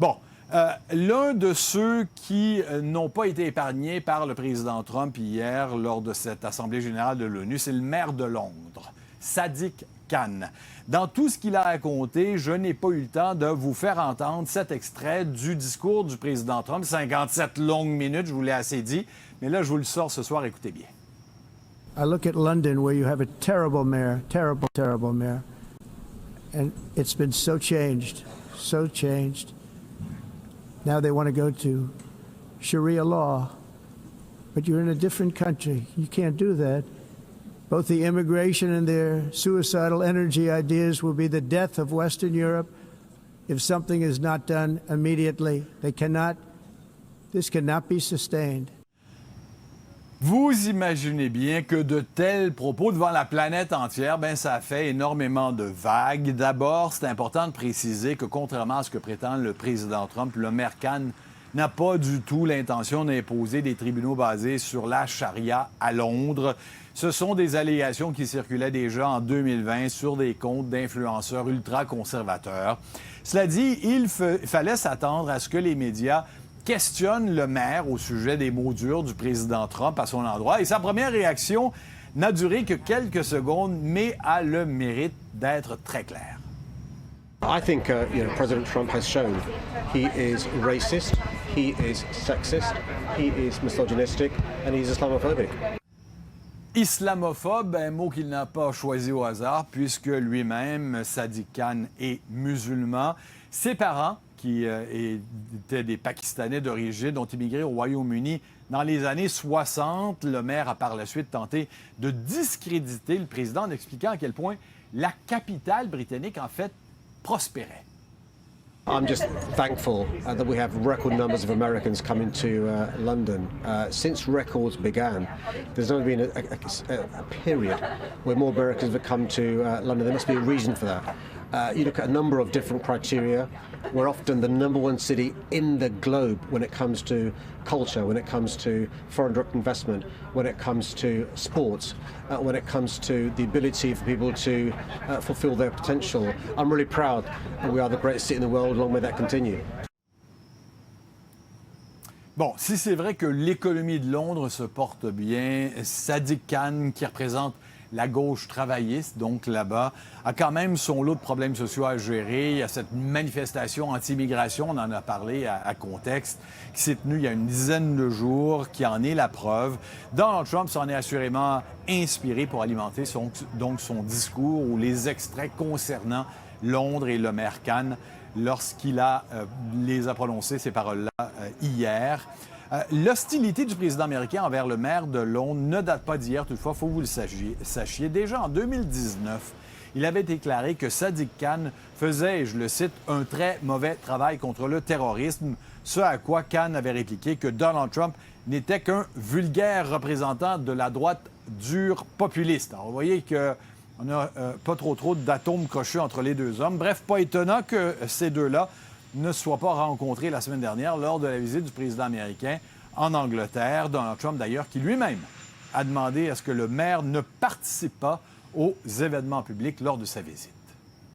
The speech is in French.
Bon, l'un de ceux qui n'ont pas été épargnés par le président Trump hier lors de cette Assemblée générale de l'ONU, c'est le maire de Londres, Sadiq Khan. Dans tout ce qu'il a raconté, je n'ai pas eu le temps de vous faire entendre cet extrait du discours du président Trump, 57 longues minutes, je vous l'ai assez dit, mais là, je vous le sors ce soir, écoutez bien. I look at London where you have a terrible mayor, terrible mayor, and it's been so changed. Now they want to go to Sharia law, but you're in a different country. You can't do that. Both the immigration and their suicidal energy ideas will be the death of Western Europe if something is not done immediately. This cannot be sustained. Vous imaginez bien que de tels propos devant la planète entière, ça a fait énormément de vagues. D'abord, c'est important de préciser que contrairement à ce que prétend le président Trump, le maire Khan n'a pas du tout l'intention d'imposer des tribunaux basés sur la charia à Londres. Ce sont des allégations qui circulaient déjà en 2020 sur des comptes d'influenceurs ultra-conservateurs. Cela dit, il fallait s'attendre à ce que les médias questionne le maire au sujet des mots durs du président Trump à son endroit. Et sa première réaction n'a duré que quelques secondes, mais a le mérite d'être très claire. I think President Trump has shown he is racist, he is sexist, he is misogynistic, and he is Islamophobic. Islamophobe, un mot qu'il n'a pas choisi au hasard, puisque lui-même, Sadiq Khan, est musulman. Ses parents, qui étaient des Pakistanais d'origine, ont immigré au Royaume-Uni dans les années 60. Le maire a par la suite tenté de discréditer le président en expliquant à quel point la capitale britannique, en fait, prospérait. I'm just thankful that we have record numbers of Americans coming to London. Since records began, there's never been a period where more Americans have come to London. There must be a reason for that. You look at a number of different criteria. We're often the #1 city in the globe when it comes to culture, when it comes to foreign direct investment, when it comes to sports, when it comes to the ability for people to fulfill their potential. I'm really proud that we are the greatest city in the world. Long may that continue. Bon, si c'est vrai que l'économie de Londres se porte bien, Sadiq Khan, qui représente la gauche travailliste, donc là-bas, a quand même son lot de problèmes sociaux à gérer. Il y a cette manifestation anti-immigration, on en a parlé à contexte, qui s'est tenue il y a une dizaine de jours, qui en est la preuve. Donald Trump s'en est assurément inspiré pour alimenter son discours ou les extraits concernant Londres et le maire Khan lorsqu'il les a prononcées, ces paroles-là, hier. L'hostilité du président américain envers le maire de Londres ne date pas d'hier, toutefois, il faut que vous le sachiez. Déjà en 2019, il avait déclaré que Sadiq Khan faisait, et je le cite, un très mauvais travail contre le terrorisme, ce à quoi Khan avait répliqué que Donald Trump n'était qu'un vulgaire représentant de la droite dure populiste. Alors, vous voyez qu'on n'a pas trop d'atomes crochus entre les deux hommes. Bref, pas étonnant que ces deux-là ne se soient pas rencontrés la semaine dernière lors de la visite du président américain en Angleterre. Donald Trump, d'ailleurs, qui lui-même a demandé à ce que le maire ne participe pas aux événements publics lors de sa visite.